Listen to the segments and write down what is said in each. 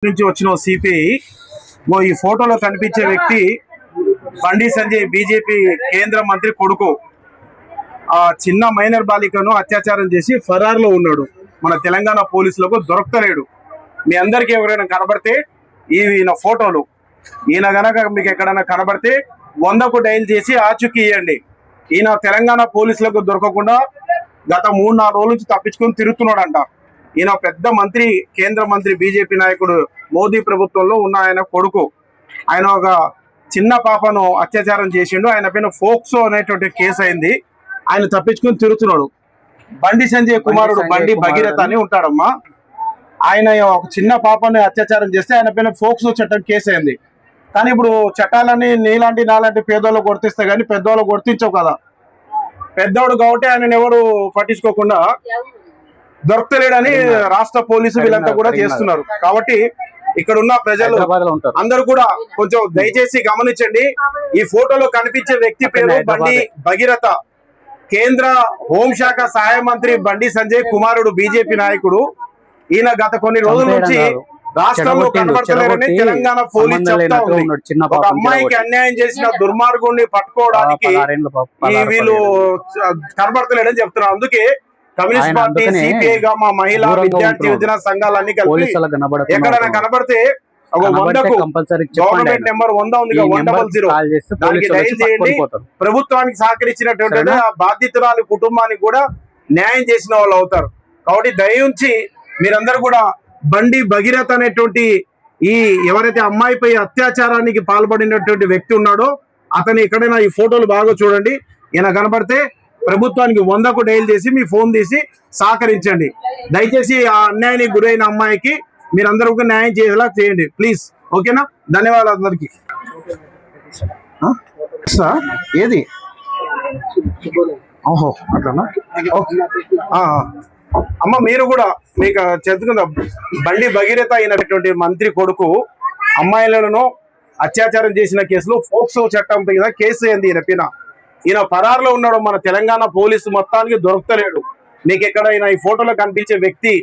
నుంచి వచ్చిన సిపిఐ ఈ ఫోటోలో కనిపించే వ్యక్తి బండి సంజయ్ బీజేపీ కేంద్ర మంత్రి కొడుకు. ఆ చిన్న మైనర్ బాలికను అత్యాచారం చేసి ఫరార్లో ఉన్నాడు. మన తెలంగాణ పోలీసులకు దొరకలేడు. మీ అందరికీ ఎవరైనా కనబడితే ఈయన ఫోటోలు, ఈయన గనక మీకు ఎక్కడైనా కనబడితే 100కు డైల్ చేసి ఆచూకీ ఇవ్వండి. ఈయన తెలంగాణ పోలీసులకు దొరకకుండా గత 3-4 రోజుల నుంచి తప్పించుకొని తిరుగుతున్నాడంట. ఈయన పెద్ద మంత్రి, కేంద్ర మంత్రి, బీజేపీ నాయకుడు, మోదీ ప్రభుత్వంలో ఉన్న ఆయన కొడుకు. ఆయన ఒక చిన్న పాపను అత్యాచారం చేసిండు. ఆయన పైన ఫోక్సో అనేటువంటి కేసు అయింది. ఆయన తప్పించుకొని తిరుగుతున్నాడు. బండి సంజయ్ కుమారుడు బండి భగీరథ అని ఉంటాడమ్మా. ఆయన ఒక చిన్న పాపని అత్యాచారం చేస్తే ఆయన పైన ఫోక్సో చట్టం కేసు అయింది. కానీ ఇప్పుడు చట్టాలని నాలాంటి పేదోళ్ళు గుర్తిస్తే కానీ పెద్దోళ్ళు గుర్తించవు కదా. పెద్దోడు కాబట్టి ఆయన ఎవరు పట్టించుకోకుండా దొరకలేడని రాష్ట్ర పోలీసు వీళ్ళంతా కూడా చేస్తున్నారు. కాబట్టి ఇక్కడ ఉన్న ప్రజలు అందరూ కూడా కొంచెం దయచేసి గమనించండి. ఈ ఫోటోలో కనిపించే వ్యక్తి పేరు బండి భగీరథ. కేంద్ర హోంశాఖ సహాయ మంత్రి బండి సంజయ్ కుమారుడు, బీజేపీ నాయకుడు. ఈయన గత కొన్ని రోజుల నుంచి రాష్ట్రంలో కనబడతలేరని తెలంగాణ పోలీసు చెప్తా ఉంది. ఒక అమ్మాయికి అన్యాయం చేసిన దుర్మార్గుడిని పట్టుకోవడానికి వీళ్ళు కనబడతలేడని చెప్తున్నారు. అందుకే కమ్యూనిస్ట్ పార్టీ, సిపిఐ గా మా మహిళా విద్యార్థి యువజన సంఘాలన్నీ కలిపి ఎక్కడైనా కనబడితే ఒక 100కు గవర్నమెంట్ నెంబర్ 100 ఉంది, 100 దానికి డైల్ చేయండి. ప్రభుత్వానికి సహకరించినటువంటి ఆ బాధితురాలి కుటుంబానికి కూడా న్యాయం చేసిన వాళ్ళు అవుతారు. కాబట్టి దయించి మీరందరూ కూడా బండి భగీరథ అనేటువంటి ఈ ఎవరైతే అమ్మాయిపై అత్యాచారానికి పాల్పడినటువంటి వ్యక్తి ఉన్నాడో అతని ఎక్కడైనా ఈ ఫోటోలు బాగా చూడండి. ఈయన కనబడితే ప్రభుత్వానికి 100కు డైల్ చేసి మీ ఫోన్ తీసి సహకరించండి. దయచేసి ఆ అన్యాయానికి గురైన అమ్మాయికి మీరందరూ న్యాయం చేసేలా చేయండి ప్లీజ్. ఓకేనా? ధన్యవాదాలు అందరికి. ఏది ఓహో అట్లనా? అమ్మ మీరు కూడా మీకు చెప్తున్నా, బండి భగీరథ అయినటువంటి మంత్రి కొడుకు అమ్మాయిలను అత్యాచారం చేసిన కేసులో ఫోక్సో చట్టం మీద కేసు అయింది. ఈయన పరారులో ఉన్నాడు. మన తెలంగాణ పోలీసు మొత్తానికి దొరకలేడు. మీకు ఎక్కడైనా ఈ ఫోటోలో కనిపించే వ్యక్తి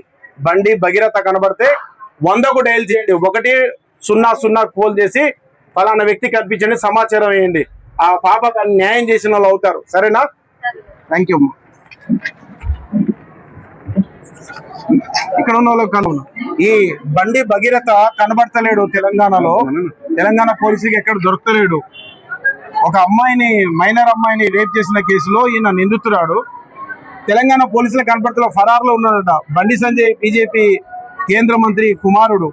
బండి భగీరథ కనబడితే 100కు డైల్ చేయండి. 100 కాల్ చేసి ఫలానా వ్యక్తి కనిపించండి, సమాచారం వేయండి. ఆ పాపకు న్యాయం చేసిన వాళ్ళు అవుతారు. సరేనా? Thank you. ఇక్కడ ఉన్న వాళ్ళకి ఈ బండి భగీరథ కనబడతలేడు. తెలంగాణ పోలీసుకి ఎక్కడ దొరకలేడు. ఒక అమ్మాయిని, మైనర్ అమ్మాయిని రేప్ చేసిన కేసులో ఈయన నిందితురాడు. తెలంగాణ పోలీసుల కనబడతలో ఫరార్లో ఉన్నాడట. బండి సంజయ్ బీజేపీ కేంద్ర మంత్రి కుమారుడు.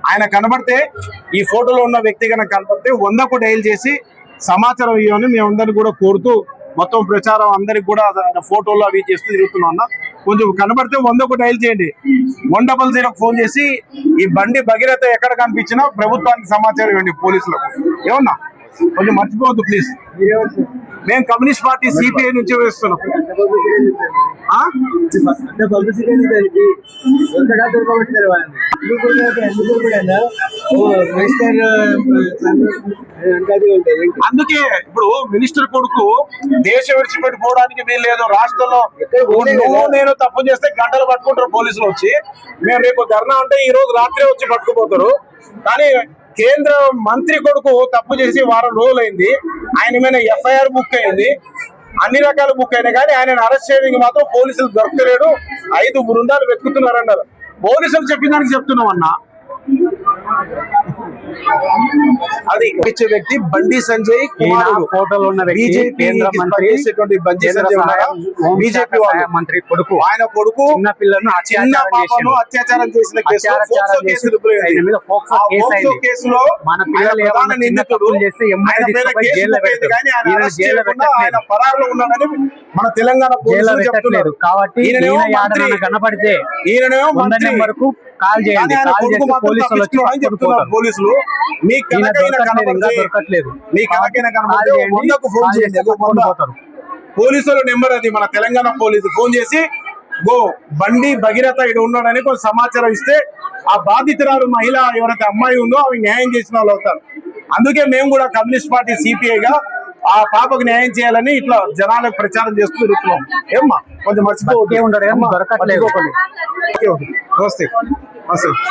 ఆయన కనబడితే, ఈ ఫోటోలో ఉన్న వ్యక్తి కనుక కనబడితే 100కు డైల్ చేసి సమాచారం ఇవ్వని మేమందరినీ కూడా కోరుతూ మొత్తం ప్రచారం అందరికి కూడా ఫోటోలు అవి చేస్తూ తిరుగుతున్నాం అన్న. కొంచెం కనబడితే 100కు డైల్ చేయండి. 100కు ఫోన్ చేసి ఈ బండి భగీరథ ఎక్కడ కనిపించినా ప్రభుత్వానికి సమాచారం ఇవ్వండి పోలీసులకు. ఏమన్నా కొంచెం మర్చిపోవద్దు ప్లీజ్. మేము కమ్యూనిస్ట్ పార్టీ సిపిఐ నుంచి వేస్తున్నాం. అందుకే ఇప్పుడు మినిస్టర్ కొడుకు దేశం విడిచిపెట్టుకోవడానికి వీల్లేదు. రాష్ట్రంలో నేను తప్పు చేస్తే గంటలు పట్టుకుంటారు పోలీసులు వచ్చి. మేము రేపు ధర్నా అంటే ఈ రోజు రాత్రే వచ్చి పట్టుకుపోతారు. కానీ కేంద్ర మంత్రి కొడుకు తప్పు చేసి వారం రోజులైంది. ఆయన మీద ఎఫ్ఐఆర్ బుక్ అయింది, అన్ని రకాల బుక్ అయినా కానీ ఆయన అరెస్ట్ చేయడానికి మాత్రం పోలీసులు దొరకలేడు. 5 బృందాలు వెతుకుతున్నారన్నారు. పోలీసులు చెప్పిన దానికి చెప్తున్నాం అన్న. అది ఇచ్చే వ్యక్తి బండి సంజయ్ కుమారుడు, ఫోటోలో ఉన్న బీజేపీ మంత్రి కొడుకు. ఆయన కొడుకు చిన్న పాపను అత్యాచారం చేసిన కేసులో మన పిల్లలు ఆయన పరారులో ఉన్నాడని మన తెలంగాణ పోలీసులు చెప్తున్నారు. కాబట్టి కనపడితే ఈయనేమో మంత్రి వరకు కాల్ చేయండి. పోలీసులు పోలీసుల నెంబర్ అది, మన తెలంగాణ పోలీసు ఫోన్ చేసి బండి భగీరథ ఇక్కడ ఉన్నాడని కొంచెం సమాచారం ఇస్తే ఆ బాధితురాలు మహిళ ఎవరైతే అమ్మాయి ఉందో అవి న్యాయం చేసిన వాళ్ళు అవుతారు. అందుకే మేము కూడా కమ్యూనిస్ట్ పార్టీ సిపిఐగా ఆ పాపకు న్యాయం చేయాలని ఇట్లా జనాలకు ప్రచారం చేస్తూ తిరుగుతున్నాం. ఏమ్మా కొంచెం మర్చిపోతే దొరకట్లేదు. నమస్తే.